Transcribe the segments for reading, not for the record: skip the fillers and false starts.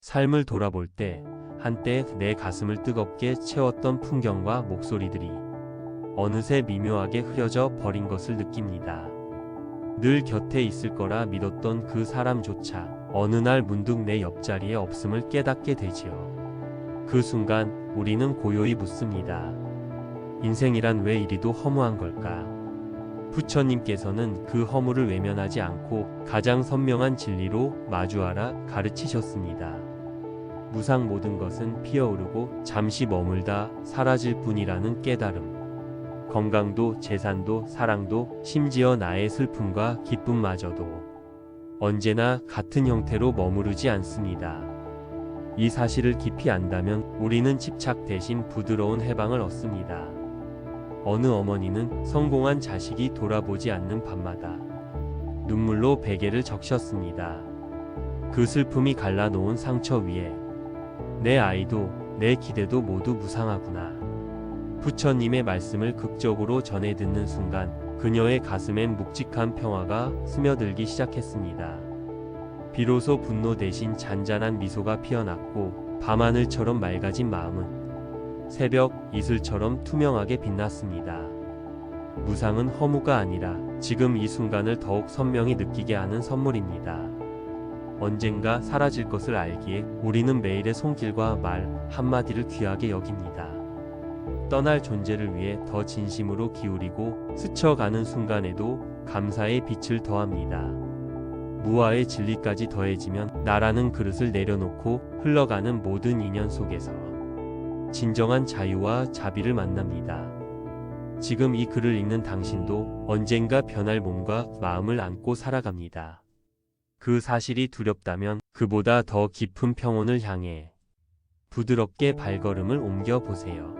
삶을 돌아볼 때 한때 내 가슴을 뜨겁게 채웠던 풍경과 목소리들이 어느새 미묘하게 흐려져 버린 것을 느낍니다. 늘 곁에 있을 거라 믿었던 그 사람조차 어느 날 문득 내 옆자리에 없음을 깨닫게 되지요. 그 순간 우리는 고요히 묻습니다. 인생이란 왜 이리도 허무한 걸까? 부처님께서는 그 허무를 외면하지 않고 가장 선명한 진리로 마주하라 가르치셨습니다. 무상 모든 것은 피어오르고 잠시 머물다 사라질 뿐이라는 깨달음. 건강도 재산도 사랑도 심지어 나의 슬픔과 기쁨마저도 언제나 같은 형태로 머무르지 않습니다. 이 사실을 깊이 안다면 우리는 집착 대신 부드러운 해방을 얻습니다. 어느 어머니는 성공한 자식이 돌아보지 않는 밤마다 눈물로 베개를 적셨습니다. 그 슬픔이 갈라놓은 상처 위에 내 아이도 내 기대도 모두 무상하구나. 부처님의 말씀을 극적으로 전해 듣는 순간 그녀의 가슴엔 묵직한 평화가 스며들기 시작했습니다. 비로소 분노 대신 잔잔한 미소가 피어났고 밤하늘처럼 맑아진 마음은 새벽 이슬처럼 투명하게 빛났습니다. 무상은 허무가 아니라 지금 이 순간을 더욱 선명히 느끼게 하는 선물입니다. 언젠가 사라질 것을 알기에 우리는 매일의 손길과 말 한마디를 귀하게 여깁니다. 떠날 존재를 위해 더 진심으로 기울이고 스쳐가는 순간에도 감사의 빛을 더합니다. 무아의 진리까지 더해지면 나라는 그릇을 내려놓고 흘러가는 모든 인연 속에서 진정한 자유와 자비를 만납니다. 지금 이 글을 읽는 당신도 언젠가 변할 몸과 마음을 안고 살아갑니다. 그 사실이 두렵다면 그보다 더 깊은 평온을 향해 부드럽게 발걸음을 옮겨보세요.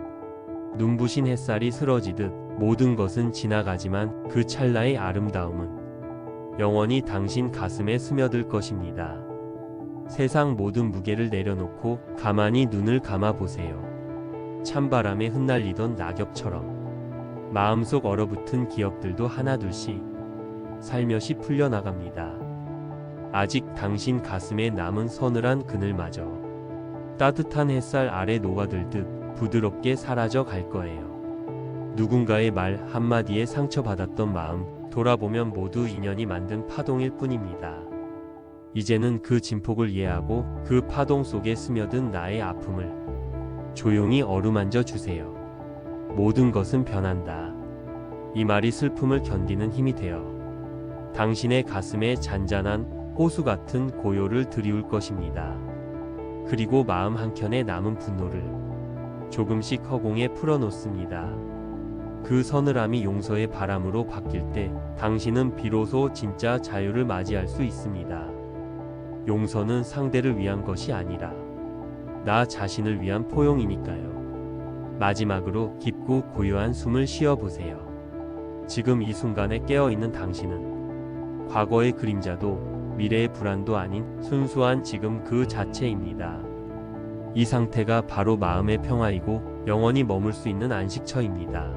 눈부신 햇살이 쓰러지듯 모든 것은 지나가지만 그 찰나의 아름다움은 영원히 당신 가슴에 스며들 것입니다. 세상 모든 무게를 내려놓고 가만히 눈을 감아보세요. 찬바람에 흩날리던 낙엽처럼 마음속 얼어붙은 기억들도 하나둘씩 살며시 풀려나갑니다. 아직 당신 가슴에 남은 서늘한 그늘마저 따뜻한 햇살 아래 녹아들듯 부드럽게 사라져 갈 거예요. 누군가의 말 한마디에 상처받았던 마음 돌아보면 모두 인연이 만든 파동일 뿐입니다. 이제는 그 진폭을 이해하고 그 파동 속에 스며든 나의 아픔을 조용히 어루만져 주세요. 모든 것은 변한다. 이 말이 슬픔을 견디는 힘이 되어 당신의 가슴에 잔잔한 호수 같은 고요를 드리울 것입니다. 그리고 마음 한켠에 남은 분노를 조금씩 허공에 풀어놓습니다. 그 서늘함이 용서의 바람으로 바뀔 때 당신은 비로소 진짜 자유를 맞이할 수 있습니다. 용서는 상대를 위한 것이 아니라 나 자신을 위한 포용이니까요. 마지막으로 깊고 고요한 숨을 쉬어보세요. 지금 이 순간에 깨어있는 당신은 과거의 그림자도 미래의 불안도 아닌 순수한 지금 그 자체입니다. 이 상태가 바로 마음의 평화이고 영원히 머물 수 있는 안식처입니다.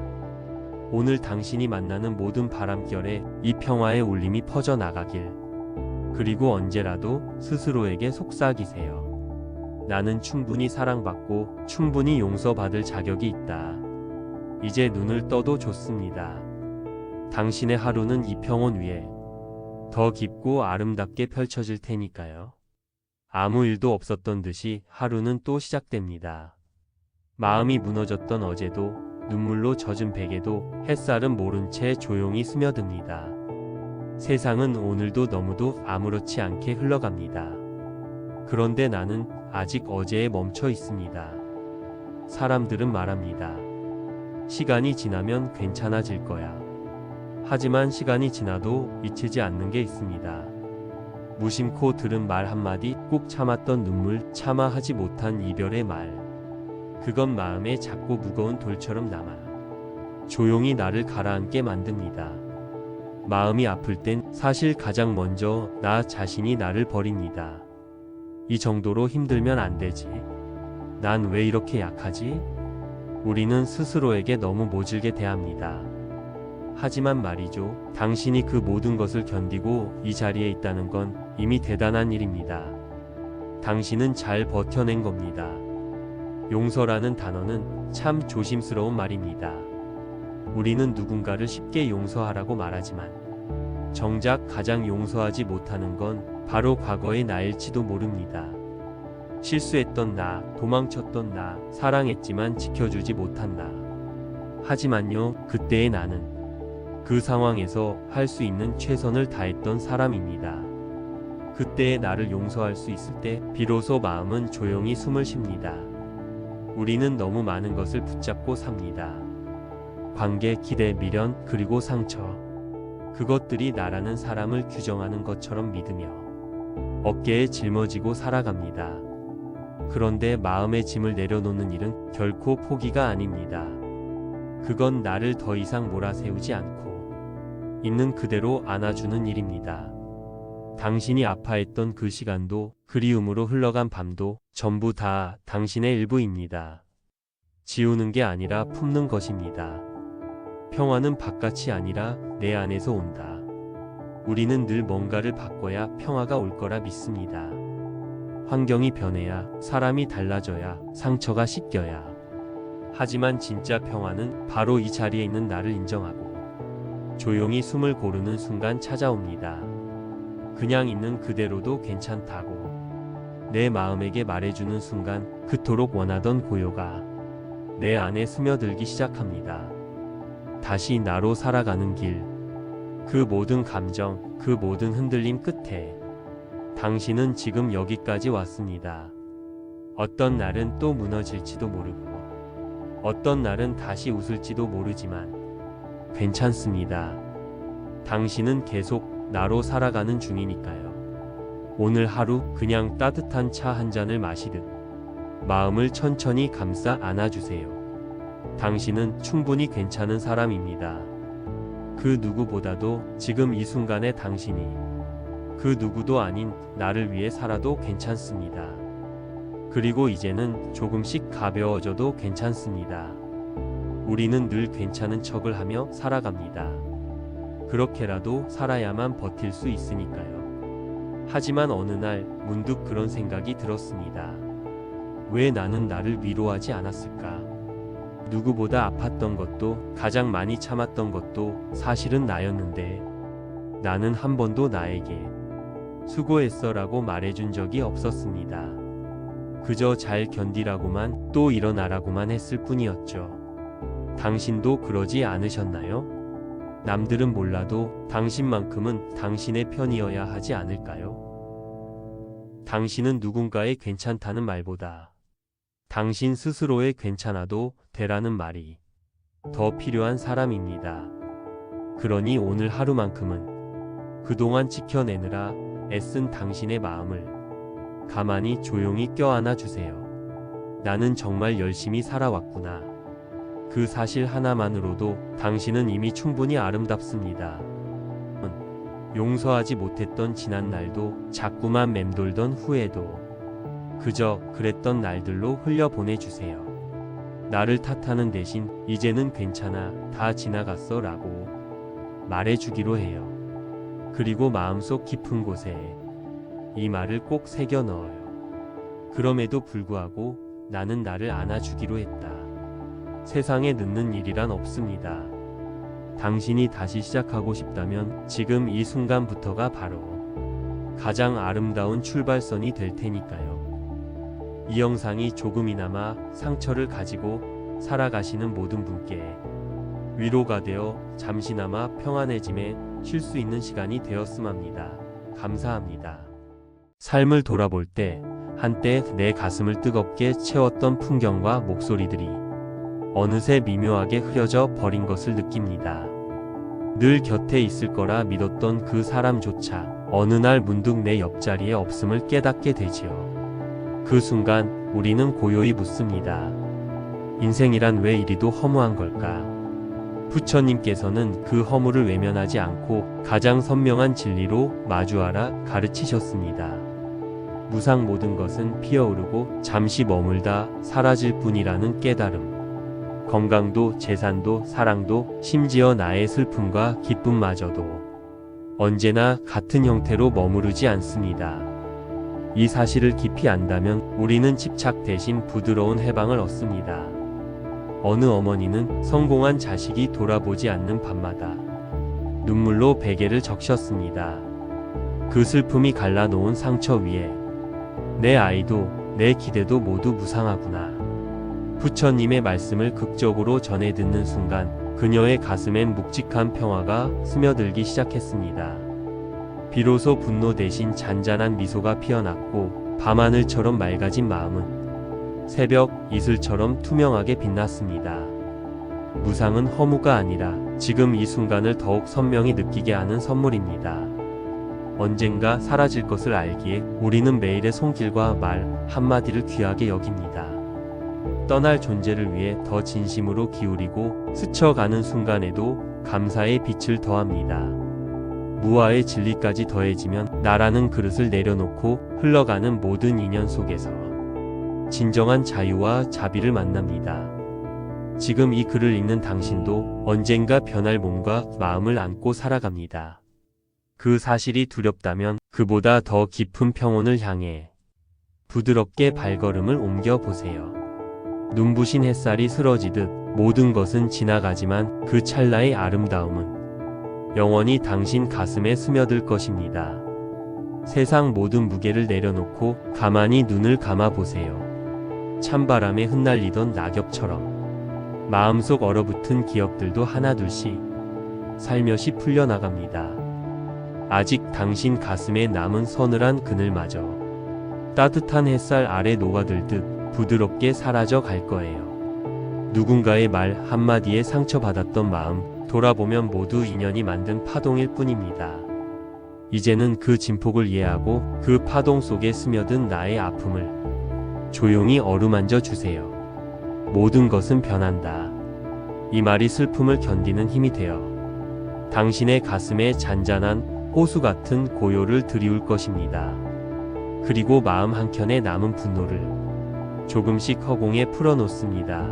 오늘 당신이 만나는 모든 바람결에 이 평화의 울림이 퍼져나가길. 그리고 언제라도 스스로에게 속삭이세요. 나는 충분히 사랑받고 충분히 용서받을 자격이 있다. 이제 눈을 떠도 좋습니다. 당신의 하루는 이 평온 위에 더 깊고 아름답게 펼쳐질 테니까요. 아무 일도 없었던 듯이 하루는 또 시작됩니다. 마음이 무너졌던 어제도 눈물로 젖은 베개도 햇살은 모른 채 조용히 스며듭니다. 세상은 오늘도 너무도 아무렇지 않게 흘러갑니다. 그런데 나는 아직 어제에 멈춰 있습니다. 사람들은 말합니다. 시간이 지나면 괜찮아질 거야. 하지만 시간이 지나도 잊히지 않는 게 있습니다. 무심코 들은 말 한마디, 꾹 참았던 눈물, 차마 하지 못한 이별의 말. 그건 마음에 작고 무거운 돌처럼 남아 조용히 나를 가라앉게 만듭니다. 마음이 아플 땐 사실 가장 먼저 나 자신이 나를 버립니다. 이 정도로 힘들면 안 되지. 난 왜 이렇게 약하지? 우리는 스스로에게 너무 모질게 대합니다. 하지만 말이죠. 당신이 그 모든 것을 견디고 이 자리에 있다는 건 이미 대단한 일입니다. 당신은 잘 버텨낸 겁니다. 용서라는 단어는 참 조심스러운 말입니다. 우리는 누군가를 쉽게 용서하라고 말하지만 정작 가장 용서하지 못하는 건 바로 과거의 나일지도 모릅니다. 실수했던 나, 도망쳤던 나, 사랑했지만 지켜주지 못한 나. 하지만요, 그때의 나는 그 상황에서 할 수 있는 최선을 다했던 사람입니다. 그때의 나를 용서할 수 있을 때 비로소 마음은 조용히 숨을 쉽니다. 우리는 너무 많은 것을 붙잡고 삽니다. 관계, 기대, 미련, 그리고 상처. 그것들이 나라는 사람을 규정하는 것처럼 믿으며 어깨에 짊어지고 살아갑니다. 그런데 마음의 짐을 내려놓는 일은 결코 포기가 아닙니다. 그건 나를 더 이상 몰아세우지 않고 있는 그대로 안아주는 일입니다. 당신이 아파했던 그 시간도, 그리움으로 흘러간 밤도 전부 다 당신의 일부입니다. 지우는 게 아니라 품는 것입니다. 평화는 바깥이 아니라 내 안에서 온다. 우리는 늘 뭔가를 바꿔야 평화가 올 거라 믿습니다. 환경이 변해야, 사람이 달라져야, 상처가 씻겨야. 하지만 진짜 평화는 바로 이 자리에 있는 나를 인정하고 조용히 숨을 고르는 순간 찾아옵니다. 그냥 있는 그대로도 괜찮다고 내 마음에게 말해주는 순간 그토록 원하던 고요가 내 안에 스며들기 시작합니다. 다시 나로 살아가는 길, 그 모든 감정, 그 모든 흔들림 끝에 당신은 지금 여기까지 왔습니다. 어떤 날은 또 무너질지도 모르고 어떤 날은 다시 웃을지도 모르지만 괜찮습니다. 당신은 계속 나로 살아가는 중이니까요. 오늘 하루 그냥 따뜻한 차 한 잔을 마시듯 마음을 천천히 감싸 안아주세요. 당신은 충분히 괜찮은 사람입니다. 그 누구보다도 지금 이 순간의 당신이 그 누구도 아닌 나를 위해 살아도 괜찮습니다. 그리고 이제는 조금씩 가벼워져도 괜찮습니다. 우리는 늘 괜찮은 척을 하며 살아갑니다. 그렇게라도 살아야만 버틸 수 있으니까요. 하지만 어느 날 문득 그런 생각이 들었습니다. 왜 나는 나를 위로하지 않았을까? 누구보다 아팠던 것도 가장 많이 참았던 것도 사실은 나였는데 나는 한 번도 나에게 수고했어 라고 말해준 적이 없었습니다. 그저 잘 견디라고만 또 일어나라고만 했을 뿐이었죠. 당신도 그러지 않으셨나요? 남들은 몰라도 당신만큼은 당신의 편이어야 하지 않을까요? 당신은 누군가의 괜찮다는 말보다 당신 스스로의 괜찮아도 되라는 말이 더 필요한 사람입니다. 그러니 오늘 하루만큼은 그동안 지켜내느라 애쓴 당신의 마음을 가만히 조용히 껴안아 주세요. 나는 정말 열심히 살아왔구나. 그 사실 하나만으로도 당신은 이미 충분히 아름답습니다. 용서하지 못했던 지난 날도 자꾸만 맴돌던 후회도 그저 그랬던 날들로 흘려보내주세요. 나를 탓하는 대신 이제는 괜찮아, 다 지나갔어 라고 말해주기로 해요. 그리고 마음속 깊은 곳에 이 말을 꼭 새겨 넣어요. 그럼에도 불구하고 나는 나를 안아주기로 했다. 세상에 늦는 일이란 없습니다. 당신이 다시 시작하고 싶다면 지금 이 순간부터가 바로 가장 아름다운 출발선이 될 테니까요. 이 영상이 조금이나마 상처를 가지고 살아가시는 모든 분께 위로가 되어 잠시나마 평안해짐에 쉴 수 있는 시간이 되었음 합니다. 감사합니다. 삶을 돌아볼 때 한때 내 가슴을 뜨겁게 채웠던 풍경과 목소리들이 어느새 미묘하게 흐려져 버린 것을 느낍니다. 늘 곁에 있을 거라 믿었던 그 사람조차 어느 날 문득 내 옆자리에 없음을 깨닫게 되지요. 그 순간 우리는 고요히 묻습니다. 인생이란 왜 이리도 허무한 걸까? 부처님께서는 그 허무를 외면하지 않고 가장 선명한 진리로 마주하라 가르치셨습니다. 무상 모든 것은 피어오르고 잠시 머물다 사라질 뿐이라는 깨달음. 건강도 재산도 사랑도 심지어 나의 슬픔과 기쁨마저도 언제나 같은 형태로 머무르지 않습니다. 이 사실을 깊이 안다면 우리는 집착 대신 부드러운 해방을 얻습니다. 어느 어머니는 성공한 자식이 돌아보지 않는 밤마다 눈물로 베개를 적셨습니다. 그 슬픔이 갈라놓은 상처 위에 내 아이도 내 기대도 모두 무상하구나. 부처님의 말씀을 극적으로 전해 듣는 순간 그녀의 가슴엔 묵직한 평화가 스며들기 시작했습니다. 비로소 분노 대신 잔잔한 미소가 피어났고 밤하늘처럼 맑아진 마음은 새벽 이슬처럼 투명하게 빛났습니다. 무상은 허무가 아니라 지금 이 순간을 더욱 선명히 느끼게 하는 선물입니다. 언젠가 사라질 것을 알기에 우리는 매일의 손길과 말 한마디를 귀하게 여깁니다. 떠날 존재를 위해 더 진심으로 기울이고 스쳐가는 순간에도 감사의 빛을 더합니다. 무아의 진리까지 더해지면 나라는 그릇을 내려놓고 흘러가는 모든 인연 속에서 진정한 자유와 자비를 만납니다. 지금 이 글을 읽는 당신도 언젠가 변할 몸과 마음을 안고 살아갑니다. 그 사실이 두렵다면 그보다 더 깊은 평온을 향해 부드럽게 발걸음을 옮겨보세요. 눈부신 햇살이 쓰러지듯 모든 것은 지나가지만 그 찰나의 아름다움은 영원히 당신 가슴에 스며들 것입니다. 세상 모든 무게를 내려놓고 가만히 눈을 감아보세요. 찬바람에 흩날리던 낙엽처럼 마음속 얼어붙은 기억들도 하나둘씩 살며시 풀려나갑니다. 아직 당신 가슴에 남은 서늘한 그늘마저 따뜻한 햇살 아래 녹아들듯 부드럽게 사라져 갈 거예요. 누군가의 말 한마디에 상처받았던 마음 돌아보면 모두 인연이 만든 파동일 뿐입니다. 이제는 그 진폭을 이해하고 그 파동 속에 스며든 나의 아픔을 조용히 어루만져 주세요. 모든 것은 변한다. 이 말이 슬픔을 견디는 힘이 되어 당신의 가슴에 잔잔한 호수 같은 고요를 드리울 것입니다. 그리고 마음 한켠에 남은 분노를 조금씩 허공에 풀어놓습니다.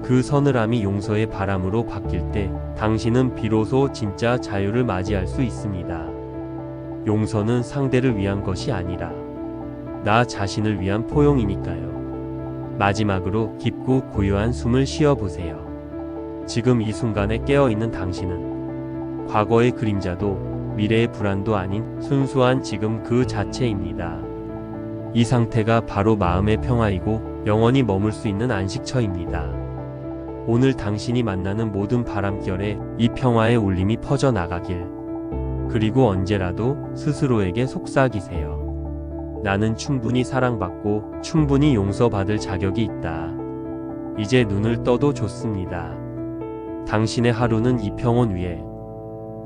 그 서늘함이 용서의 바람으로 바뀔 때 당신은 비로소 진짜 자유를 맞이할 수 있습니다. 용서는 상대를 위한 것이 아니라 나 자신을 위한 포용이니까요. 마지막으로 깊고 고요한 숨을 쉬어보세요. 지금 이 순간에 깨어있는 당신은 과거의 그림자도 미래의 불안도 아닌 순수한 지금 그 자체입니다. 이 상태가 바로 마음의 평화이고 영원히 머물 수 있는 안식처입니다. 오늘 당신이 만나는 모든 바람결에 이 평화의 울림이 퍼져나가길. 그리고 언제라도 스스로에게 속삭이세요. 나는 충분히 사랑받고 충분히 용서받을 자격이 있다. 이제 눈을 떠도 좋습니다. 당신의 하루는 이 평온 위에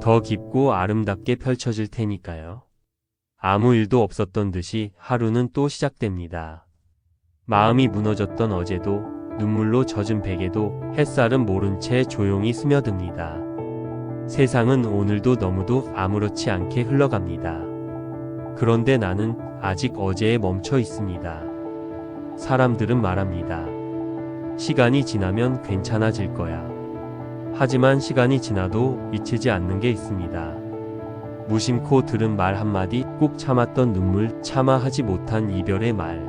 더 깊고 아름답게 펼쳐질 테니까요. 아무 일도 없었던 듯이 하루는 또 시작됩니다. 마음이 무너졌던 어제도 눈물로 젖은 베개도 햇살은 모른 채 조용히 스며듭니다. 세상은 오늘도 너무도 아무렇지 않게 흘러갑니다. 그런데 나는 아직 어제에 멈춰 있습니다. 사람들은 말합니다. 시간이 지나면 괜찮아질 거야. 하지만 시간이 지나도 잊히지 않는 게 있습니다. 무심코 들은 말 한마디, 꾹 참았던 눈물, 차마 하지 못한 이별의 말.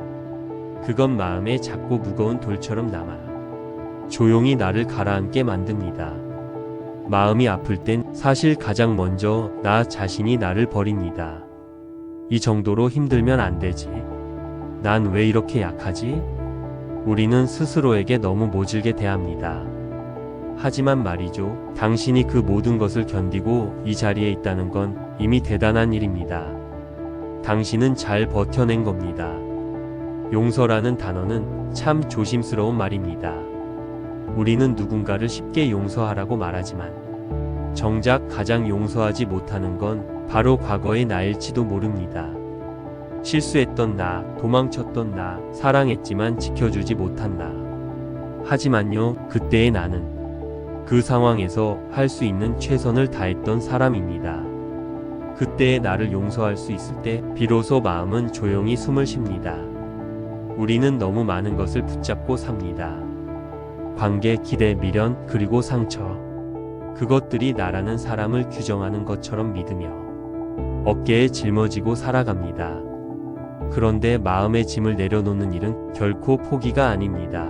그건 마음에 작고 무거운 돌처럼 남아 조용히 나를 가라앉게 만듭니다. 마음이 아플 땐 사실 가장 먼저 나 자신이 나를 버립니다. 이 정도로 힘들면 안 되지. 난 왜 이렇게 약하지? 우리는 스스로에게 너무 모질게 대합니다. 하지만 말이죠. 당신이 그 모든 것을 견디고 이 자리에 있다는 건 이미 대단한 일입니다. 당신은 잘 버텨낸 겁니다. 용서라는 단어는 참 조심스러운 말입니다. 우리는 누군가를 쉽게 용서하라고 말하지만 정작 가장 용서하지 못하는 건 바로 과거의 나일지도 모릅니다. 실수했던 나, 도망쳤던 나, 사랑했지만 지켜주지 못한 나. 하지만요, 그때의 나는 그 상황에서 할 수 있는 최선을 다했던 사람입니다. 그때의 나를 용서할 수 있을 때 비로소 마음은 조용히 숨을 쉽니다. 우리는 너무 많은 것을 붙잡고 삽니다. 관계, 기대, 미련, 그리고 상처. 그것들이 나라는 사람을 규정하는 것처럼 믿으며 어깨에 짊어지고 살아갑니다. 그런데 마음의 짐을 내려놓는 일은 결코 포기가 아닙니다.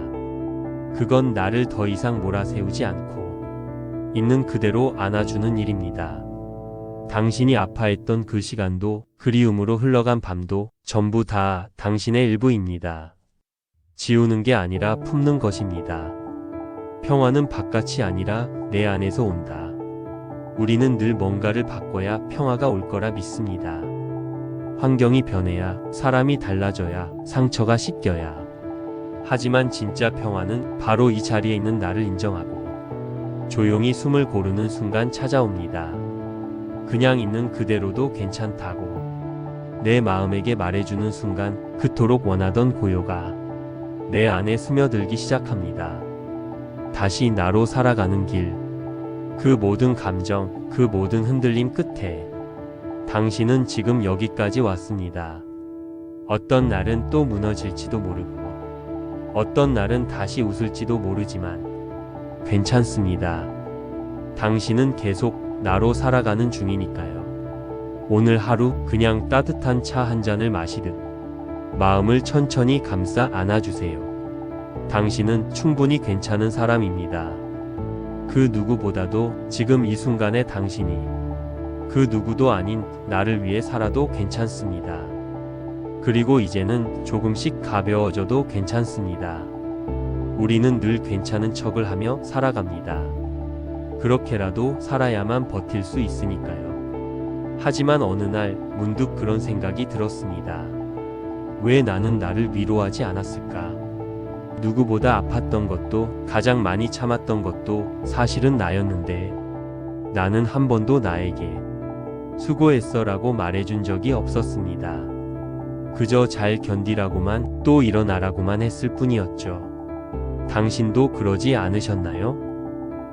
그건 나를 더 이상 몰아세우지 않고 있는 그대로 안아주는 일입니다. 당신이 아파했던 그 시간도, 그리움으로 흘러간 밤도 전부 다 당신의 일부입니다. 지우는 게 아니라 품는 것입니다. 평화는 바깥이 아니라 내 안에서 온다. 우리는 늘 뭔가를 바꿔야 평화가 올 거라 믿습니다. 환경이 변해야, 사람이 달라져야, 상처가 씻겨야. 하지만 진짜 평화는 바로 이 자리에 있는 나를 인정하고 조용히 숨을 고르는 순간 찾아옵니다. 그냥 있는 그대로도 괜찮다고 내 마음에게 말해주는 순간, 그토록 원하던 고요가 내 안에 스며들기 시작합니다. 다시 나로 살아가는 길, 그 모든 감정, 그 모든 흔들림 끝에 당신은 지금 여기까지 왔습니다. 어떤 날은 또 무너질지도 모르고 어떤 날은 다시 웃을지도 모르지만 괜찮습니다. 당신은 계속 나로 살아가는 중이니까요. 오늘 하루 그냥 따뜻한 차 한 잔을 마시듯 마음을 천천히 감싸 안아주세요. 당신은 충분히 괜찮은 사람입니다. 그 누구보다도 지금 이 순간의 당신이 그 누구도 아닌 나를 위해 살아도 괜찮습니다. 그리고 이제는 조금씩 가벼워져도 괜찮습니다. 우리는 늘 괜찮은 척을 하며 살아갑니다. 그렇게라도 살아야만 버틸 수 있으니까요. 하지만 어느 날 문득 그런 생각이 들었습니다. 왜 나는 나를 위로하지 않았을까? 누구보다 아팠던 것도, 가장 많이 참았던 것도 사실은 나였는데 나는 한 번도 나에게 수고했어 라고 말해준 적이 없었습니다. 그저 잘 견디라고만, 또 일어나라고만 했을 뿐이었죠. 당신도 그러지 않으셨나요?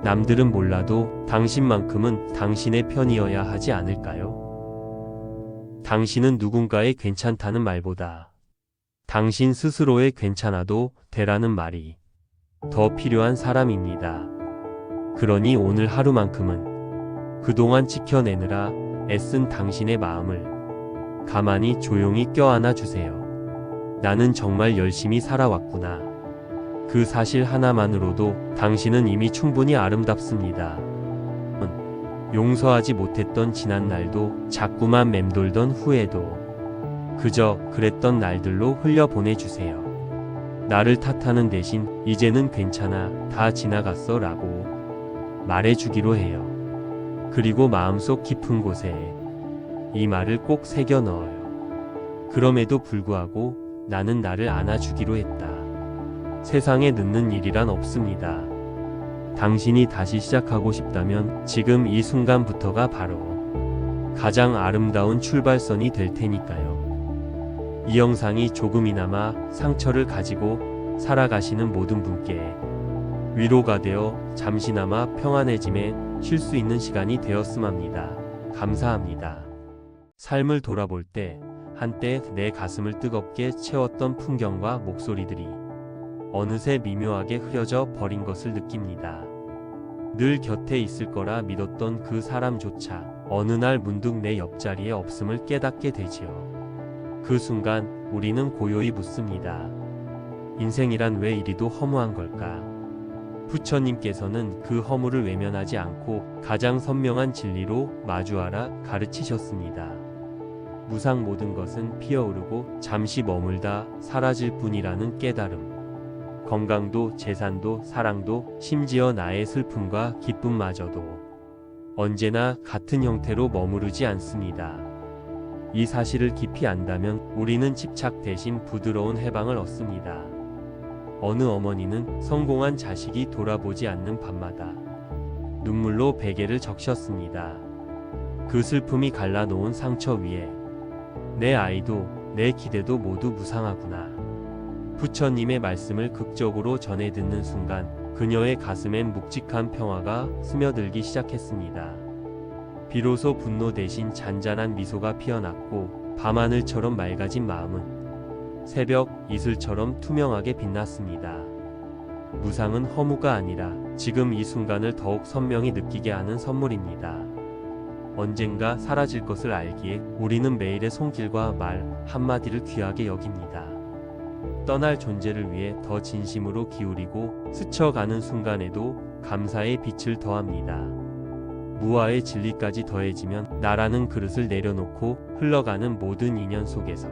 남들은 몰라도 당신만큼은 당신의 편이어야 하지 않을까요? 당신은 누군가의 괜찮다는 말보다 당신 스스로의 괜찮아도 되라는 말이 더 필요한 사람입니다. 그러니 오늘 하루만큼은 그동안 지켜내느라 애쓴 당신의 마음을 가만히 조용히 껴안아 주세요. 나는 정말 열심히 살아왔구나. 그 사실 하나만으로도 당신은 이미 충분히 아름답습니다. 용서하지 못했던 지난 날도, 자꾸만 맴돌던 후회도 그저 그랬던 날들로 흘려보내주세요. 나를 탓하는 대신 이제는 괜찮아, 다 지나갔어 라고 말해주기로 해요. 그리고 마음속 깊은 곳에 이 말을 꼭 새겨 넣어요. 그럼에도 불구하고 나는 나를 안아주기로 했다. 세상에 늦는 일이란 없습니다. 당신이 다시 시작하고 싶다면 지금 이 순간부터가 바로 가장 아름다운 출발선이 될 테니까요. 이 영상이 조금이나마 상처를 가지고 살아가시는 모든 분께 위로가 되어 잠시나마 평안해짐에 쉴 수 있는 시간이 되었음 합니다. 감사합니다. 삶을 돌아볼 때 한때 내 가슴을 뜨겁게 채웠던 풍경과 목소리들이 어느새 미묘하게 흐려져 버린 것을 느낍니다. 늘 곁에 있을 거라 믿었던 그 사람조차 어느 날 문득 내 옆자리에 없음을 깨닫게 되지요. 그 순간 우리는 고요히 묻습니다. 인생이란 왜 이리도 허무한 걸까? 부처님께서는 그 허무를 외면하지 않고 가장 선명한 진리로 마주하라 가르치셨습니다. 무상 모든 것은 피어오르고 잠시 머물다 사라질 뿐이라는 깨달음. 건강도, 재산도, 사랑도, 심지어 나의 슬픔과 기쁨마저도 언제나 같은 형태로 머무르지 않습니다. 이 사실을 깊이 안다면 우리는 집착 대신 부드러운 해방을 얻습니다. 어느 어머니는 성공한 자식이 돌아보지 않는 밤마다 눈물로 베개를 적셨습니다. 그 슬픔이 갈라놓은 상처 위에 내 아이도, 내 기대도 모두 무상하구나. 부처님의 말씀을 극적으로 전해 듣는 순간 그녀의 가슴엔 묵직한 평화가 스며들기 시작했습니다. 비로소 분노 대신 잔잔한 미소가 피어났고 밤하늘처럼 맑아진 마음은 새벽 이슬처럼 투명하게 빛났습니다. 무상은 허무가 아니라 지금 이 순간을 더욱 선명히 느끼게 하는 선물입니다. 언젠가 사라질 것을 알기에 우리는 매일의 손길과 말 한마디를 귀하게 여깁니다. 떠날 존재를 위해 더 진심으로 기울이고 스쳐가는 순간에도 감사의 빛을 더합니다. 무아의 진리까지 더해지면 나라는 그릇을 내려놓고 흘러가는 모든 인연 속에서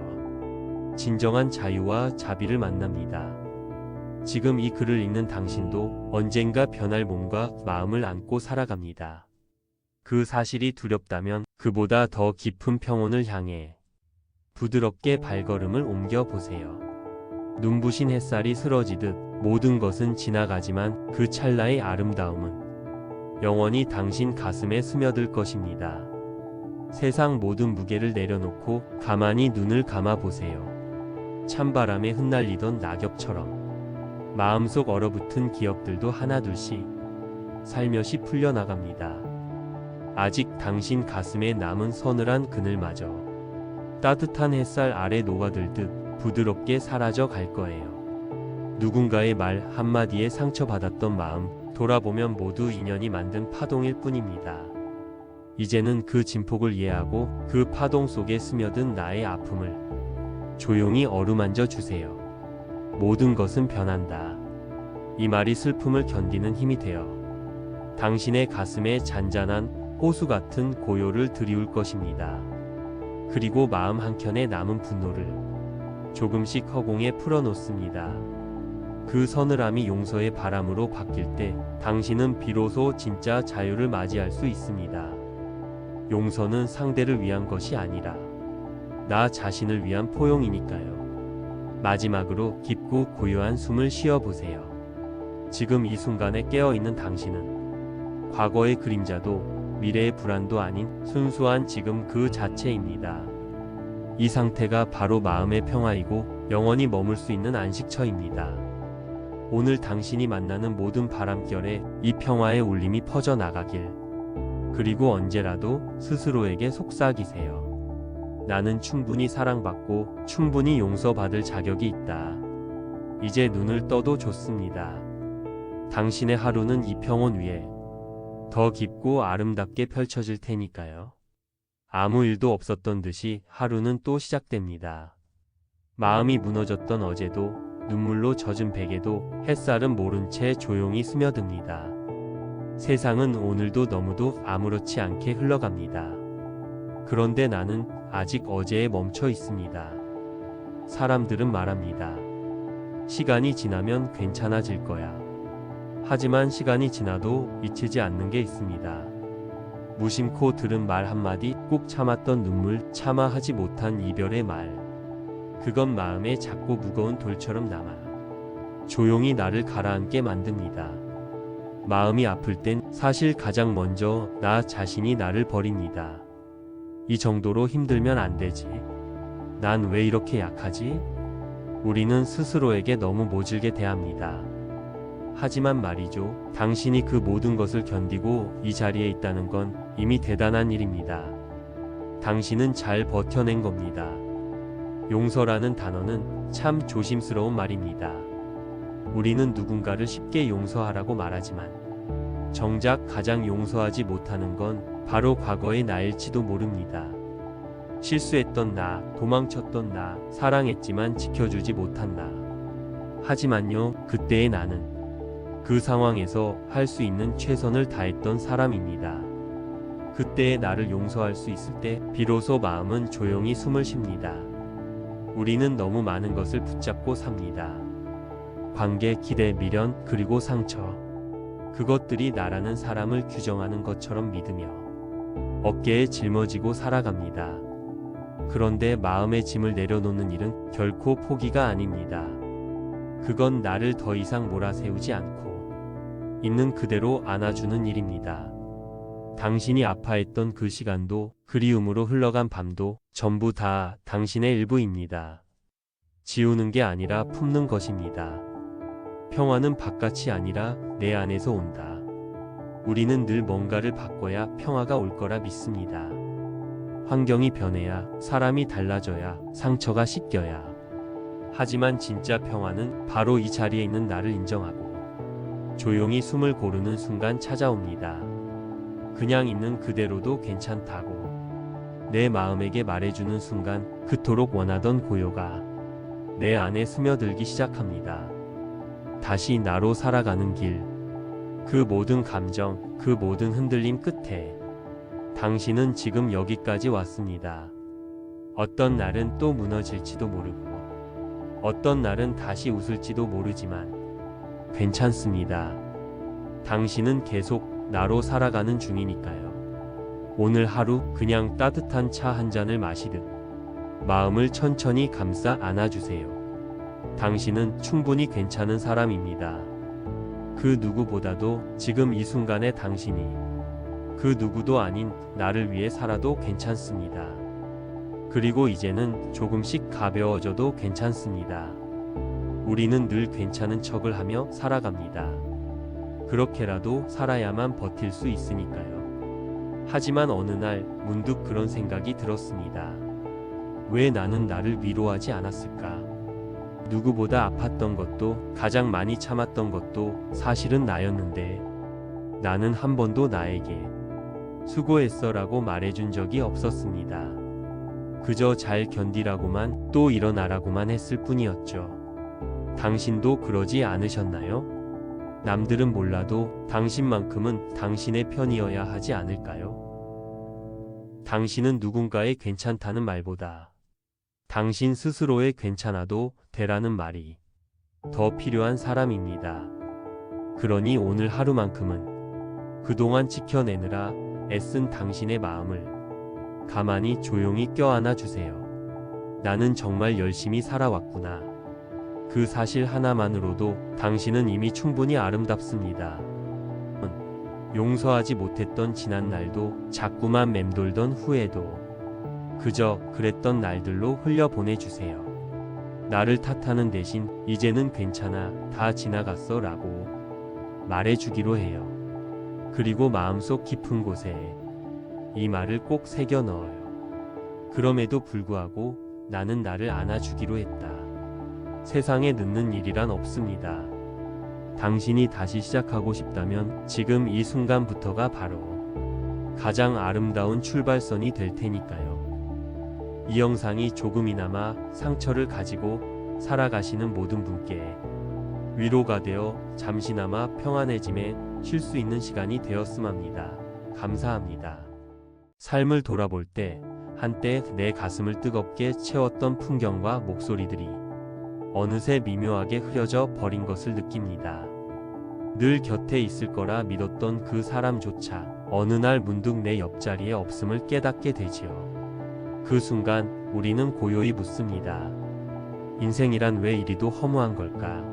진정한 자유와 자비를 만납니다. 지금 이 글을 읽는 당신도 언젠가 변할 몸과 마음을 안고 살아갑니다. 그 사실이 두렵다면 그보다 더 깊은 평온을 향해 부드럽게 발걸음을 옮겨 보세요. 눈부신 햇살이 쓰러지듯 모든 것은 지나가지만 그 찰나의 아름다움은 영원히 당신 가슴에 스며들 것입니다. 세상 모든 무게를 내려놓고 가만히 눈을 감아 보세요. 찬바람에 흩날리던 낙엽처럼 마음속 얼어붙은 기억들도 하나둘씩 살며시 풀려나갑니다. 아직 당신 가슴에 남은 서늘한 그늘마저 따뜻한 햇살 아래 녹아들듯 부드럽게 사라져 갈 거예요. 누군가의 말 한마디에 상처받았던 마음 돌아보면 모두 인연이 만든 파동일 뿐입니다. 이제는 그 진폭을 이해하고 그 파동 속에 스며든 나의 아픔을 조용히 어루만져 주세요. 모든 것은 변한다. 이 말이 슬픔을 견디는 힘이 되어 당신의 가슴에 잔잔한 호수 같은 고요를 드리울 것입니다. 그리고 마음 한켠에 남은 분노를 조금씩 허공에 풀어놓습니다. 그 서늘함이 용서의 바람으로 바뀔 때 당신은 비로소 진짜 자유를 맞이할 수 있습니다. 용서는 상대를 위한 것이 아니라 나 자신을 위한 포용이니까요. 마지막으로 깊고 고요한 숨을 쉬어보세요. 지금 이 순간에 깨어있는 당신은 과거의 그림자도 미래의 불안도 아닌 순수한 지금 그 자체입니다. 이 상태가 바로 마음의 평화이고 영원히 머물 수 있는 안식처입니다. 오늘 당신이 만나는 모든 바람결에 이 평화의 울림이 퍼져나가길. 그리고 언제라도 스스로에게 속삭이세요. 나는 충분히 사랑받고 충분히 용서받을 자격이 있다. 이제 눈을 떠도 좋습니다. 당신의 하루는 이 평온 위에 더 깊고 아름답게 펼쳐질 테니까요. 아무 일도 없었던 듯이 하루는 또 시작됩니다. 마음이 무너졌던 어제도 눈물로 젖은 베개도 햇살은 모른 채 조용히 스며듭니다. 세상은 오늘도 너무도 아무렇지 않게 흘러갑니다. 그런데 나는 아직 어제에 멈춰 있습니다. 사람들은 말합니다. 시간이 지나면 괜찮아질 거야. 하지만 시간이 지나도 잊히지 않는 게 있습니다. 무심코 들은 말 한마디, 꾹 참았던 눈물, 차마 하지 못한 이별의 말. 그건 마음에 작고 무거운 돌처럼 남아 조용히 나를 가라앉게 만듭니다. 마음이 아플 땐 사실 가장 먼저 나 자신이 나를 버립니다. 이 정도로 힘들면 안 되지. 난 왜 이렇게 약하지? 우리는 스스로에게 너무 모질게 대합니다. 하지만 말이죠. 당신이 그 모든 것을 견디고 이 자리에 있다는 건 이미 대단한 일입니다. 당신은 잘 버텨낸 겁니다. 용서라는 단어는 참 조심스러운 말입니다. 우리는 누군가를 쉽게 용서하라고 말하지만 정작 가장 용서하지 못하는 건 바로 과거의 나일지도 모릅니다. 실수했던 나, 도망쳤던 나, 사랑했지만 지켜주지 못한 나. 하지만요, 그때의 나는 그 상황에서 할 수 있는 최선을 다했던 사람입니다. 그때의 나를 용서할 수 있을 때 비로소 마음은 조용히 숨을 쉽니다. 우리는 너무 많은 것을 붙잡고 삽니다. 관계, 기대, 미련, 그리고 상처. 그것들이 나라는 사람을 규정하는 것처럼 믿으며 어깨에 짊어지고 살아갑니다. 그런데 마음의 짐을 내려놓는 일은 결코 포기가 아닙니다. 그건 나를 더 이상 몰아세우지 않고 있는 그대로 안아주는 일입니다. 당신이 아파했던 그 시간도 그리움으로 흘러간 밤도 전부 다 당신의 일부입니다. 지우는 게 아니라 품는 것입니다. 평화는 바깥이 아니라 내 안에서 온다. 우리는 늘 뭔가를 바꿔야 평화가 올 거라 믿습니다. 환경이 변해야, 사람이 달라져야, 상처가 씻겨야. 하지만 진짜 평화는 바로 이 자리에 있는 나를 인정하고 조용히 숨을 고르는 순간 찾아옵니다. 그냥 있는 그대로도 괜찮다고 내 마음에게 말해주는 순간 그토록 원하던 고요가 내 안에 스며들기 시작합니다. 다시 나로 살아가는 길, 그 모든 감정, 그 모든 흔들림 끝에 당신은 지금 여기까지 왔습니다. 어떤 날은 또 무너질지도 모르고 어떤 날은 다시 웃을지도 모르지만 괜찮습니다. 당신은 계속 나로 살아가는 중이니까요. 오늘 하루 그냥 따뜻한 차 한 잔을 마시듯 마음을 천천히 감싸 안아주세요. 당신은 충분히 괜찮은 사람입니다. 그 누구보다도 지금 이 순간의 당신이 그 누구도 아닌 나를 위해 살아도 괜찮습니다. 그리고 이제는 조금씩 가벼워져도 괜찮습니다. 우리는 늘 괜찮은 척을 하며 살아갑니다. 그렇게라도 살아야만 버틸 수 있으니까요. 하지만 어느 날 문득 그런 생각이 들었습니다. 왜 나는 나를 위로하지 않았을까? 누구보다 아팠던 것도 가장 많이 참았던 것도 사실은 나였는데 나는 한 번도 나에게 수고했어 라고 말해준 적이 없었습니다. 그저 잘 견디라고만 또 일어나라고만 했을 뿐이었죠. 당신도 그러지 않으셨나요? 남들은 몰라도 당신만큼은 당신의 편이어야 하지 않을까요? 당신은 누군가의 괜찮다는 말보다 당신 스스로의 괜찮아도 되라는 말이 더 필요한 사람입니다. 그러니 오늘 하루만큼은 그동안 지켜내느라 애쓴 당신의 마음을 가만히 조용히 껴안아 주세요. 나는 정말 열심히 살아왔구나. 그 사실 하나만으로도 당신은 이미 충분히 아름답습니다. 용서하지 못했던 지난 날도 자꾸만 맴돌던 후회도 그저 그랬던 날들로 흘려보내주세요. 나를 탓하는 대신 이제는 괜찮아, 다 지나갔어 라고 말해주기로 해요. 그리고 마음속 깊은 곳에 이 말을 꼭 새겨 넣어요. 그럼에도 불구하고 나는 나를 안아주기로 했다. 세상에 늦는 일이란 없습니다. 당신이 다시 시작하고 싶다면 지금 이 순간부터가 바로 가장 아름다운 출발선이 될 테니까요. 이 영상이 조금이나마 상처를 가지고 살아가시는 모든 분께 위로가 되어 잠시나마 평안해짐에 쉴 수 있는 시간이 되었음 합니다. 감사합니다. 삶을 돌아볼 때 한때 내 가슴을 뜨겁게 채웠던 풍경과 목소리들이 어느새 미묘하게 흐려져 버린 것을 느낍니다. 늘 곁에 있을 거라 믿었던 그 사람조차 어느 날 문득 내 옆자리에 없음을 깨닫게 되지요. 그 순간 우리는 고요히 묻습니다. 인생이란 왜 이리도 허무한 걸까?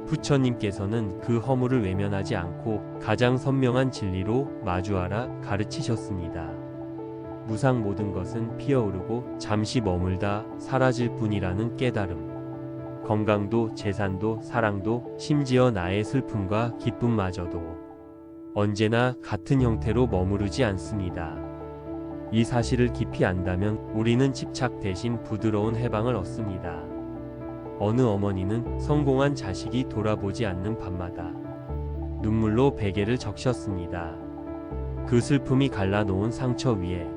부처님께서는 그 허무를 외면하지 않고 가장 선명한 진리로 마주하라 가르치셨습니다. 무상 모든 것은 피어오르고 잠시 머물다 사라질 뿐이라는 깨달음. 건강도 재산도 사랑도 심지어 나의 슬픔과 기쁨마저도 언제나 같은 형태로 머무르지 않습니다. 이 사실을 깊이 안다면 우리는 집착 대신 부드러운 해방을 얻습니다. 어느 어머니는 성공한 자식이 돌아보지 않는 밤마다 눈물로 베개를 적셨습니다. 그 슬픔이 갈라놓은 상처 위에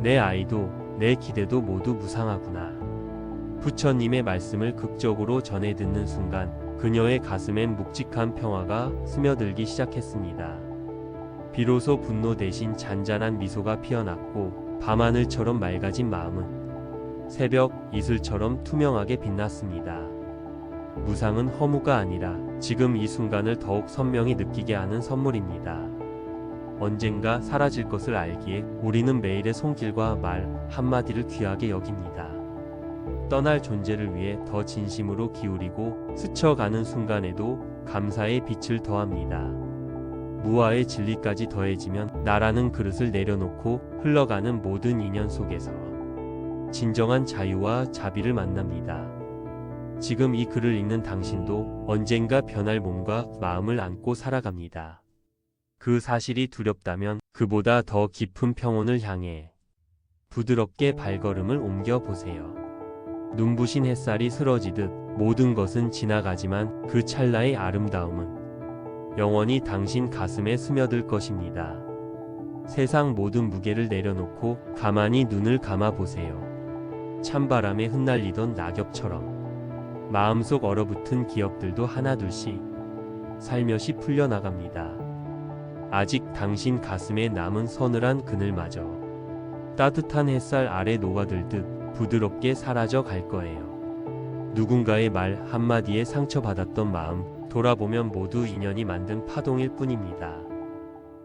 내 아이도 내 기대도 모두 무상하구나. 부처님의 말씀을 극적으로 전해 듣는 순간 그녀의 가슴엔 묵직한 평화가 스며들기 시작했습니다. 비로소 분노 대신 잔잔한 미소가 피어났고 밤하늘처럼 맑아진 마음은 새벽 이슬처럼 투명하게 빛났습니다. 무상은 허무가 아니라 지금 이 순간을 더욱 선명히 느끼게 하는 선물입니다. 언젠가 사라질 것을 알기에 우리는 매일의 손길과 말 한마디를 귀하게 여깁니다. 떠날 존재를 위해 더 진심으로 기울이고 스쳐가는 순간에도 감사의 빛을 더합니다. 무아의 진리까지 더해지면 나라는 그릇을 내려놓고 흘러가는 모든 인연 속에서 진정한 자유와 자비를 만납니다. 지금 이 글을 읽는 당신도 언젠가 변할 몸과 마음을 안고 살아갑니다. 그 사실이 두렵다면 그보다 더 깊은 평온을 향해 부드럽게 발걸음을 옮겨보세요. 눈부신 햇살이 쓰러지듯 모든 것은 지나가지만 그 찰나의 아름다움은 영원히 당신 가슴에 스며들 것입니다. 세상 모든 무게를 내려놓고 가만히 눈을 감아 보세요. 찬바람에 흩날리던 낙엽처럼 마음속 얼어붙은 기억들도 하나둘씩 살며시 풀려나갑니다. 아직 당신 가슴에 남은 서늘한 그늘마저 따뜻한 햇살 아래 녹아들듯 부드럽게 사라져 갈 거예요. 누군가의 말 한마디에 상처받았던 마음, 돌아보면 모두 인연이 만든 파동일 뿐입니다.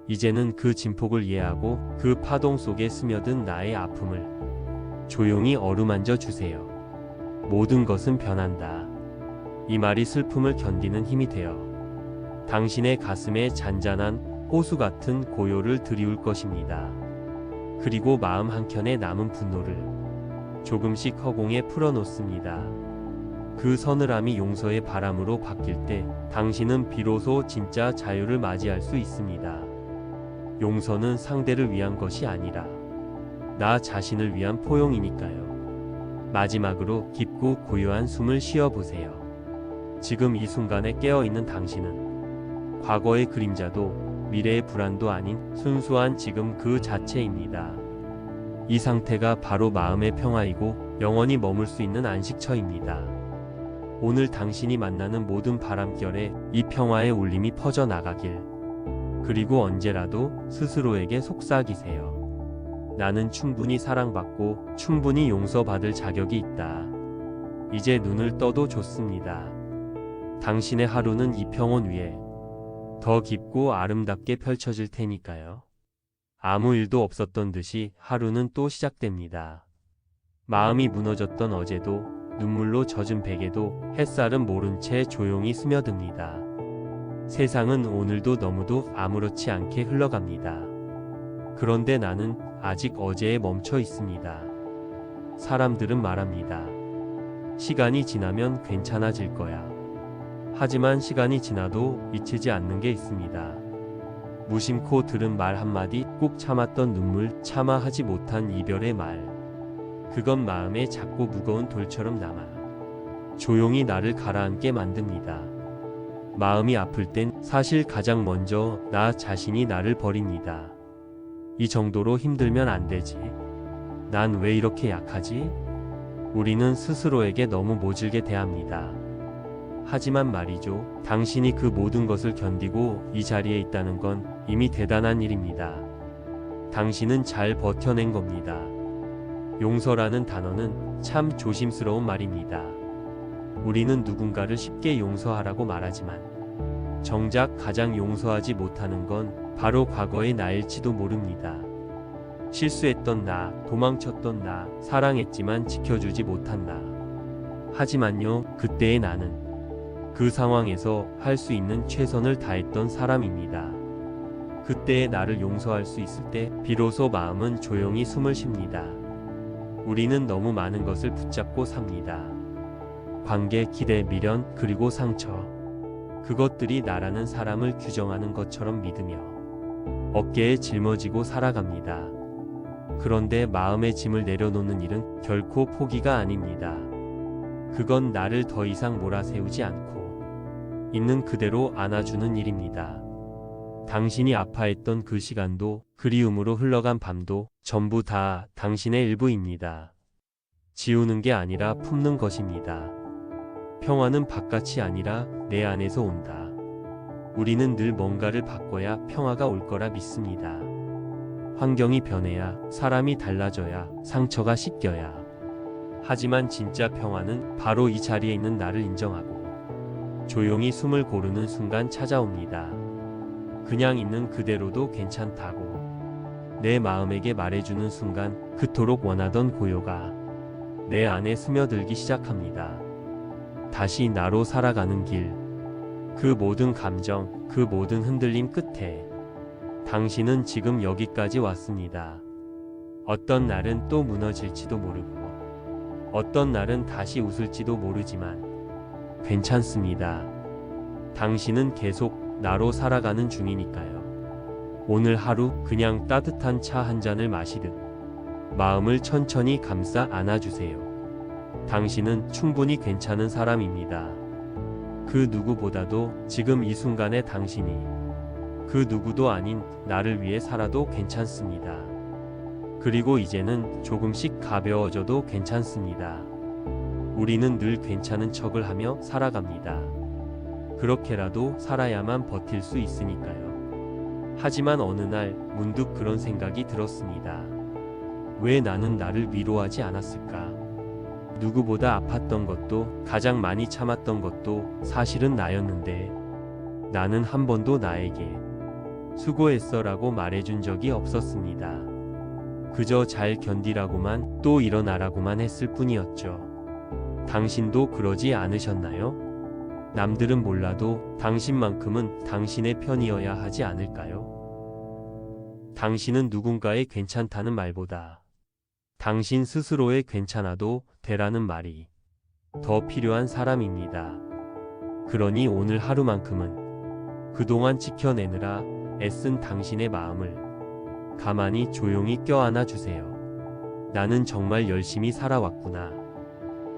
이제는 그 진폭을 이해하고 그 파동 속에 스며든 나의 아픔을 조용히 어루만져 주세요. 모든 것은 변한다. 이 말이 슬픔을 견디는 힘이 되어 당신의 가슴에 잔잔한 호수 같은 고요를 드리울 것입니다. 그리고 마음 한켠에 남은 분노를 조금씩 허공에 풀어놓습니다. 그 서늘함이 용서의 바람으로 바뀔 때 당신은 비로소 진짜 자유를 맞이할 수 있습니다. 용서는 상대를 위한 것이 아니라 나 자신을 위한 포용이니까요. 마지막으로 깊고 고요한 숨을 쉬어보세요. 지금 이 순간에 깨어있는 당신은 과거의 그림자도 미래의 불안도 아닌 순수한 지금 그 자체입니다. 이 상태가 바로 마음의 평화이고 영원히 머물 수 있는 안식처입니다. 오늘 당신이 만나는 모든 바람결에 이 평화의 울림이 퍼져나가길. 그리고 언제라도 스스로에게 속삭이세요. 나는 충분히 사랑받고 충분히 용서받을 자격이 있다. 이제 눈을 떠도 좋습니다. 당신의 하루는 이 평온 위에 더 깊고 아름답게 펼쳐질 테니까요. 아무 일도 없었던 듯이 하루는 또 시작됩니다. 마음이 무너졌던 어제도 눈물로 젖은 베개도 햇살은 모른 채 조용히 스며듭니다. 세상은 오늘도 너무도 아무렇지 않게 흘러갑니다. 그런데 나는 아직 어제에 멈춰 있습니다. 사람들은 말합니다. 시간이 지나면 괜찮아질 거야. 하지만 시간이 지나도 잊히지 않는 게 있습니다. 무심코 들은 말 한마디, 꾹 참았던 눈물, 차마 하지 못한 이별의 말. 그건 마음에 작고 무거운 돌처럼 남아 조용히 나를 가라앉게 만듭니다. 마음이 아플 땐 사실 가장 먼저 나 자신이 나를 버립니다. 이 정도로 힘들면 안 되지. 난 왜 이렇게 약하지? 우리는 스스로에게 너무 모질게 대합니다. 하지만 말이죠. 당신이 그 모든 것을 견디고 이 자리에 있다는 건 이미 대단한 일입니다. 당신은 잘 버텨낸 겁니다. 용서라는 단어는 참 조심스러운 말입니다. 우리는 누군가를 쉽게 용서하라고 말하지만 정작 가장 용서하지 못하는 건 바로 과거의 나일지도 모릅니다. 실수했던 나, 도망쳤던 나, 사랑했지만 지켜주지 못한 나. 하지만요, 그때의 나는 그 상황에서 할 수 있는 최선을 다했던 사람입니다. 그때의 나를 용서할 수 있을 때 비로소 마음은 조용히 숨을 쉽니다. 우리는 너무 많은 것을 붙잡고 삽니다. 관계, 기대, 미련, 그리고 상처. 그것들이 나라는 사람을 규정하는 것처럼 믿으며 어깨에 짊어지고 살아갑니다. 그런데 마음의 짐을 내려놓는 일은 결코 포기가 아닙니다. 그건 나를 더 이상 몰아세우지 않고 있는 그대로 안아주는 일입니다. 당신이 아파했던 그 시간도 그리움으로 흘러간 밤도 전부 다 당신의 일부입니다. 지우는 게 아니라 품는 것입니다. 평화는 바깥이 아니라 내 안에서 온다. 우리는 늘 뭔가를 바꿔야 평화가 올 거라 믿습니다. 환경이 변해야, 사람이 달라져야, 상처가 씻겨야. 하지만 진짜 평화는 바로 이 자리에 있는 나를 인정하고 조용히 숨을 고르는 순간 찾아옵니다. 그냥 있는 그대로도 괜찮다고 내 마음에게 말해주는 순간 그토록 원하던 고요가 내 안에 스며들기 시작합니다. 다시 나로 살아가는 길, 그 모든 감정, 그 모든 흔들림 끝에 당신은 지금 여기까지 왔습니다. 어떤 날은 또 무너질지도 모르고 어떤 날은 다시 웃을지도 모르지만 괜찮습니다. 당신은 계속 나로 살아가는 중이니까요. 오늘 하루 그냥 따뜻한 차 한 잔을 마시듯 마음을 천천히 감싸 안아주세요. 당신은 충분히 괜찮은 사람입니다. 그 누구보다도 지금 이 순간에 당신이 그 누구도 아닌 나를 위해 살아도 괜찮습니다. 그리고 이제는 조금씩 가벼워져도 괜찮습니다. 우리는 늘 괜찮은 척을 하며 살아갑니다. 그렇게라도 살아야만 버틸 수 있으니까요. 하지만 어느 날 문득 그런 생각이 들었습니다. 왜 나는 나를 위로하지 않았을까? 누구보다 아팠던 것도 가장 많이 참았던 것도 사실은 나였는데 나는 한 번도 나에게 수고했어 라고 말해준 적이 없었습니다. 그저 잘 견디라고만 또 일어나라고만 했을 뿐이었죠. 당신도 그러지 않으셨나요? 남들은 몰라도 당신만큼은 당신의 편이어야 하지 않을까요? 당신은 누군가의 괜찮다는 말보다 당신 스스로의 괜찮아도 되라는 말이 더 필요한 사람입니다. 그러니 오늘 하루만큼은 그동안 지켜내느라 애쓴 당신의 마음을 가만히 조용히 껴안아 주세요. 나는 정말 열심히 살아왔구나.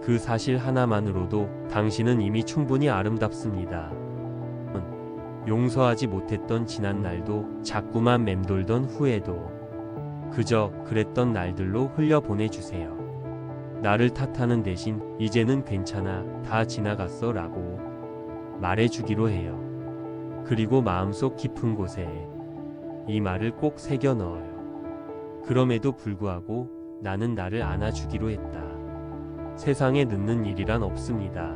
그 사실 하나만으로도 당신은 이미 충분히 아름답습니다. 용서하지 못했던 지난 날도 자꾸만 맴돌던 후회도 그저 그랬던 날들로 흘려보내주세요. 나를 탓하는 대신 이제는 괜찮아, 다 지나갔어 라고 말해주기로 해요. 그리고 마음속 깊은 곳에 이 말을 꼭 새겨 넣어요. 그럼에도 불구하고 나는 나를 안아주기로 했다. 세상에 늦는 일이란 없습니다.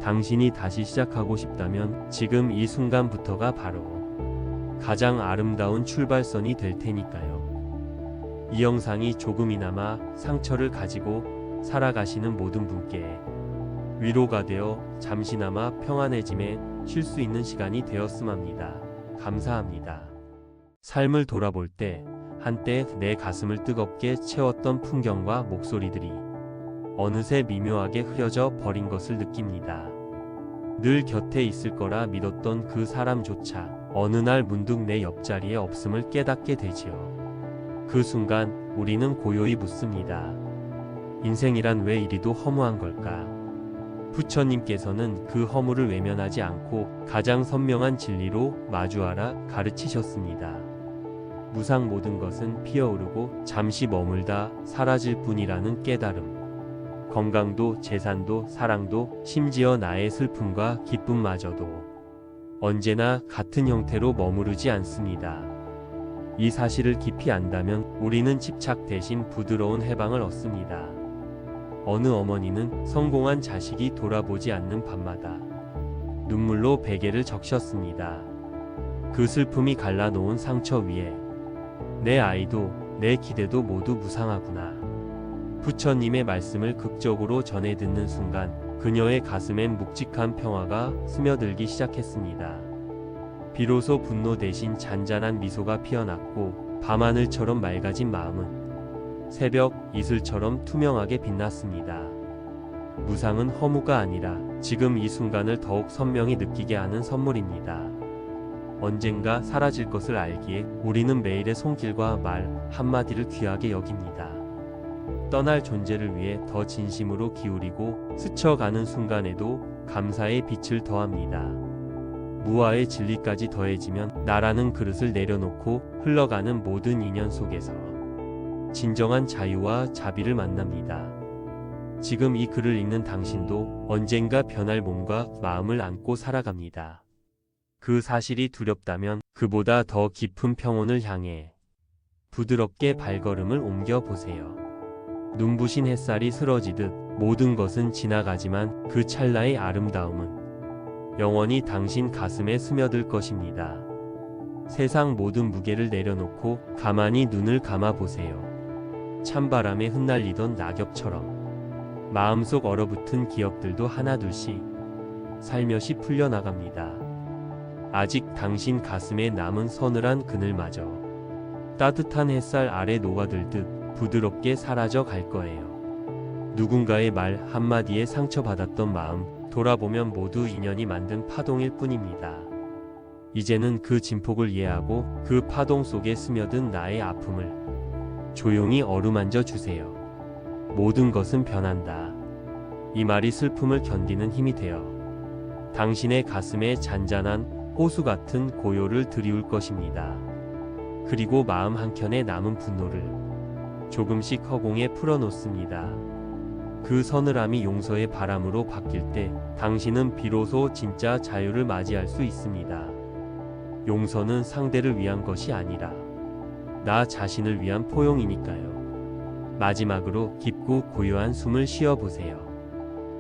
당신이 다시 시작하고 싶다면 지금 이 순간부터가 바로 가장 아름다운 출발선이 될 테니까요. 이 영상이 조금이나마 상처를 가지고 살아가시는 모든 분께 위로가 되어 잠시나마 평안해짐에 쉴 수 있는 시간이 되었음 합니다. 감사합니다. 삶을 돌아볼 때 한때 내 가슴을 뜨겁게 채웠던 풍경과 목소리들이 어느새 미묘하게 흐려져 버린 것을 느낍니다. 늘 곁에 있을 거라 믿었던 그 사람조차 어느 날 문득 내 옆자리에 없음을 깨닫게 되지요. 그 순간 우리는 고요히 묻습니다. 인생이란 왜 이리도 허무한 걸까? 부처님께서는 그 허무를 외면하지 않고 가장 선명한 진리로 마주하라 가르치셨습니다. 무상 모든 것은 피어오르고 잠시 머물다 사라질 뿐이라는 깨달음. 건강도 재산도 사랑도 심지어 나의 슬픔과 기쁨마저도 언제나 같은 형태로 머무르지 않습니다. 이 사실을 깊이 안다면 우리는 집착 대신 부드러운 해방을 얻습니다. 어느 어머니는 성공한 자식이 돌아보지 않는 밤마다 눈물로 베개를 적셨습니다. 그 슬픔이 갈라놓은 상처 위에 내 아이도 내 기대도 모두 무상하구나. 부처님의 말씀을 극적으로 전해 듣는 순간 그녀의 가슴엔 묵직한 평화가 스며들기 시작했습니다. 비로소 분노 대신 잔잔한 미소가 피어났고 밤하늘처럼 맑아진 마음은 새벽 이슬처럼 투명하게 빛났습니다. 무상은 허무가 아니라 지금 이 순간을 더욱 선명히 느끼게 하는 선물입니다. 언젠가 사라질 것을 알기에 우리는 매일의 손길과 말 한마디를 귀하게 여깁니다. 떠날 존재를 위해 더 진심으로 기울이고 스쳐가는 순간에도 감사의 빛을 더합니다. 무아의 진리까지 더해지면 나라는 그릇을 내려놓고 흘러가는 모든 인연 속에서 진정한 자유와 자비를 만납니다. 지금 이 글을 읽는 당신도 언젠가 변할 몸과 마음을 안고 살아갑니다. 그 사실이 두렵다면 그보다 더 깊은 평온을 향해 부드럽게 발걸음을 옮겨보세요. 눈부신 햇살이 쓰러지듯 모든 것은 지나가지만 그 찰나의 아름다움은 영원히 당신 가슴에 스며들 것입니다. 세상 모든 무게를 내려놓고 가만히 눈을 감아보세요. 찬바람에 흩날리던 낙엽처럼 마음속 얼어붙은 기억들도 하나둘씩 살며시 풀려나갑니다. 아직 당신 가슴에 남은 서늘한 그늘마저 따뜻한 햇살 아래 녹아들듯 부드럽게 사라져 갈 거예요. 누군가의 말 한마디에 상처받았던 마음 돌아보면 모두 인연이 만든 파동일 뿐입니다. 이제는 그 진폭을 이해하고 그 파동 속에 스며든 나의 아픔을 조용히 어루만져 주세요. 모든 것은 변한다. 이 말이 슬픔을 견디는 힘이 되어 당신의 가슴에 잔잔한 호수 같은 고요를 드리울 것입니다. 그리고 마음 한켠에 남은 분노를 조금씩 허공에 풀어놓습니다. 그 서늘함이 용서의 바람으로 바뀔 때 당신은 비로소 진짜 자유를 맞이할 수 있습니다. 용서는 상대를 위한 것이 아니라 나 자신을 위한 포용이니까요. 마지막으로 깊고 고요한 숨을 쉬어보세요.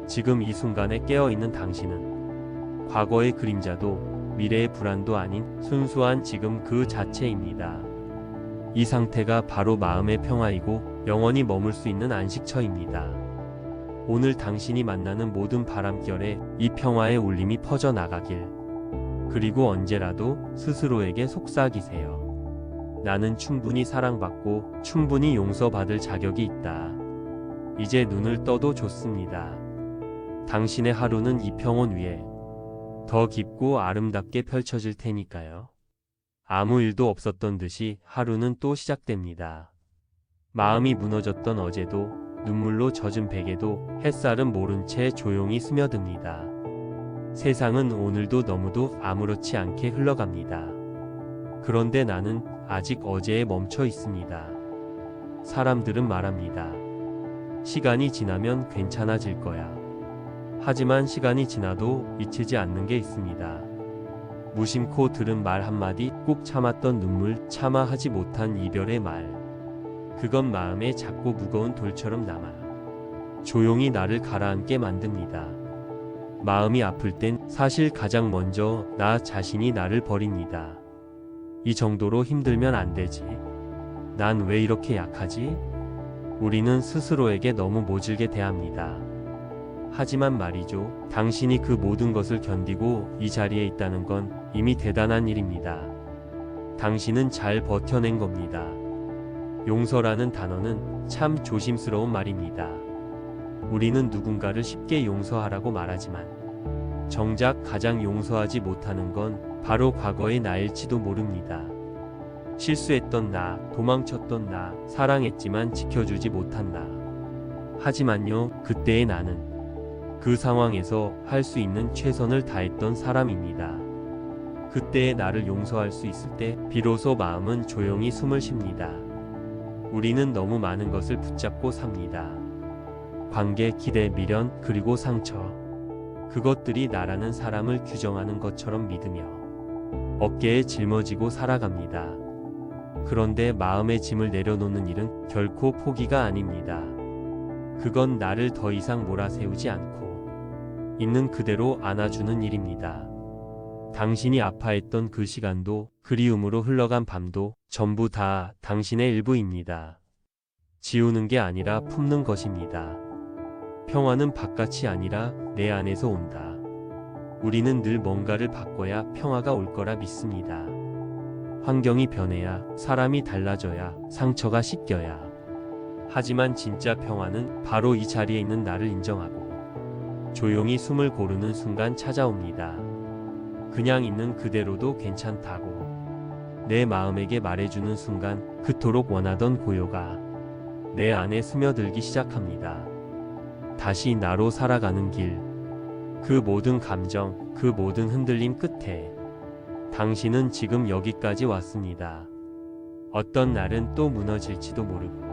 지금 이 순간에 깨어있는 당신은 과거의 그림자도 미래의 불안도 아닌 순수한 지금 그 자체입니다. 이 상태가 바로 마음의 평화이고 영원히 머물 수 있는 안식처입니다. 오늘 당신이 만나는 모든 바람결에 이 평화의 울림이 퍼져나가길. 그리고 언제라도 스스로에게 속삭이세요. 나는 충분히 사랑받고 충분히 용서받을 자격이 있다. 이제 눈을 떠도 좋습니다. 당신의 하루는 이 평온 위에 더 깊고 아름답게 펼쳐질 테니까요. 아무 일도 없었던 듯이 하루는 또 시작됩니다. 마음이 무너졌던 어제도 눈물로 젖은 베개도 햇살은 모른 채 조용히 스며듭니다. 세상은 오늘도 너무도 아무렇지 않게 흘러갑니다. 그런데 나는 아직 어제에 멈춰 있습니다. 사람들은 말합니다. 시간이 지나면 괜찮아질 거야. 하지만 시간이 지나도 잊히지 않는 게 있습니다. 무심코 들은 말 한마디, 꾹 참았던 눈물, 참아 하지 못한 이별의 말. 그건 마음에 작고 무거운 돌처럼 남아 조용히 나를 가라앉게 만듭니다. 마음이 아플 땐 사실 가장 먼저 나 자신이 나를 버립니다. 이 정도로 힘들면 안 되지. 난 왜 이렇게 약하지? 우리는 스스로에게 너무 모질게 대합니다. 하지만 말이죠. 당신이 그 모든 것을 견디고 이 자리에 있다는 건 이미 대단한 일입니다. 당신은 잘 버텨낸 겁니다. 용서라는 단어는 참 조심스러운 말입니다. 우리는 누군가를 쉽게 용서하라고 말하지만 정작 가장 용서하지 못하는 건 바로 과거의 나일지도 모릅니다. 실수했던 나, 도망쳤던 나, 사랑했지만 지켜주지 못한 나. 하지만요, 그때의 나는 그 상황에서 할 수 있는 최선을 다했던 사람입니다. 그때의 나를 용서할 수 있을 때 비로소 마음은 조용히 숨을 쉽니다. 우리는 너무 많은 것을 붙잡고 삽니다. 관계, 기대, 미련, 그리고 상처. 그것들이 나라는 사람을 규정하는 것처럼 믿으며 어깨에 짊어지고 살아갑니다. 그런데 마음의 짐을 내려놓는 일은 결코 포기가 아닙니다. 그건 나를 더 이상 몰아세우지 않고 있는 그대로 안아주는 일입니다. 당신이 아파했던 그 시간도 그리움으로 흘러간 밤도 전부 다 당신의 일부입니다. 지우는 게 아니라 품는 것입니다. 평화는 바깥이 아니라 내 안에서 온다. 우리는 늘 뭔가를 바꿔야 평화가 올 거라 믿습니다. 환경이 변해야, 사람이 달라져야, 상처가 씻겨야. 하지만 진짜 평화는 바로 이 자리에 있는 나를 인정하고 조용히 숨을 고르는 순간 찾아옵니다. 그냥 있는 그대로도 괜찮다고 내 마음에게 말해주는 순간 그토록 원하던 고요가 내 안에 스며들기 시작합니다. 다시 나로 살아가는 길, 그 모든 감정, 그 모든 흔들림 끝에 당신은 지금 여기까지 왔습니다. 어떤 날은 또 무너질지도 모르고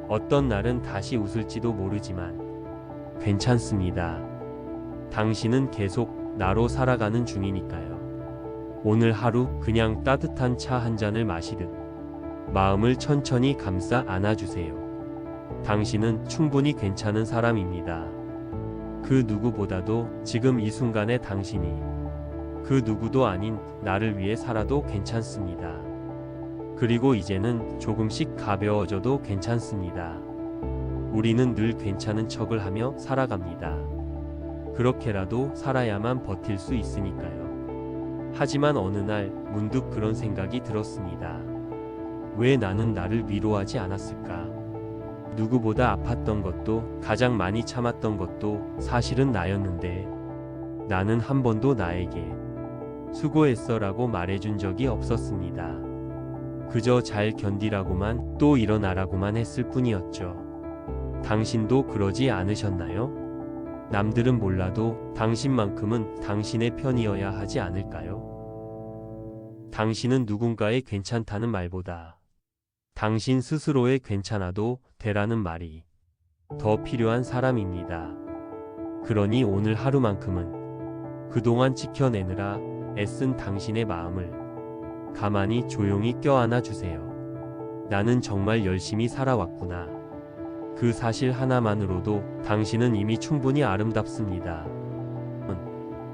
어떤 날은 다시 웃을지도 모르지만 괜찮습니다. 당신은 계속 나로 살아가는 중이니까요. 오늘 하루 그냥 따뜻한 차 한 잔을 마시듯 마음을 천천히 감싸 안아주세요. 당신은 충분히 괜찮은 사람입니다. 그 누구보다도 지금 이 순간의 당신이 그 누구도 아닌 나를 위해 살아도 괜찮습니다. 그리고 이제는 조금씩 가벼워져도 괜찮습니다. 우리는 늘 괜찮은 척을 하며 살아갑니다. 그렇게라도 살아야만 버틸 수 있으니까요. 하지만 어느 날 문득 그런 생각이 들었습니다. 왜 나는 나를 위로하지 않았을까? 누구보다 아팠던 것도 가장 많이 참았던 것도 사실은 나였는데 나는 한 번도 나에게 수고했어 라고 말해준 적이 없었습니다. 그저 잘 견디라고만 또 일어나라고만 했을 뿐이었죠. 당신도 그러지 않으셨나요? 남들은 몰라도 당신만큼은 당신의 편이어야 하지 않을까요? 당신은 누군가의 괜찮다는 말보다 당신 스스로의 괜찮아도 되라는 말이 더 필요한 사람입니다. 그러니 오늘 하루만큼은 그동안 지켜내느라 애쓴 당신의 마음을 가만히 조용히 껴안아 주세요. 나는 정말 열심히 살아왔구나. 그 사실 하나만으로도 당신은 이미 충분히 아름답습니다.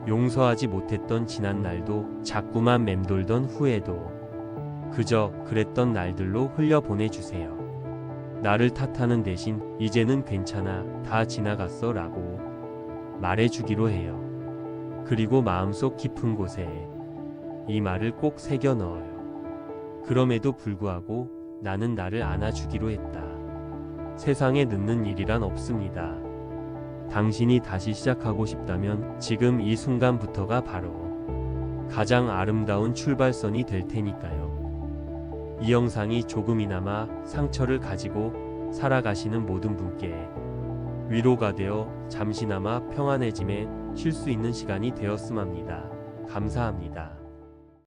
용서하지 못했던 지난 날도 자꾸만 맴돌던 후회도 그저 그랬던 날들로 흘려보내주세요. 나를 탓하는 대신 이제는 괜찮아, 다 지나갔어 라고 말해주기로 해요. 그리고 마음속 깊은 곳에 이 말을 꼭 새겨 넣어요. 그럼에도 불구하고 나는 나를 안아주기로 했다. 세상에 늦는 일이란 없습니다. 당신이 다시 시작하고 싶다면 지금 이 순간부터가 바로 가장 아름다운 출발선이 될 테니까요. 이 영상이 조금이나마 상처를 가지고 살아가시는 모든 분께 위로가 되어 잠시나마 평안해짐에 쉴 수 있는 시간이 되었음 합니다. 감사합니다.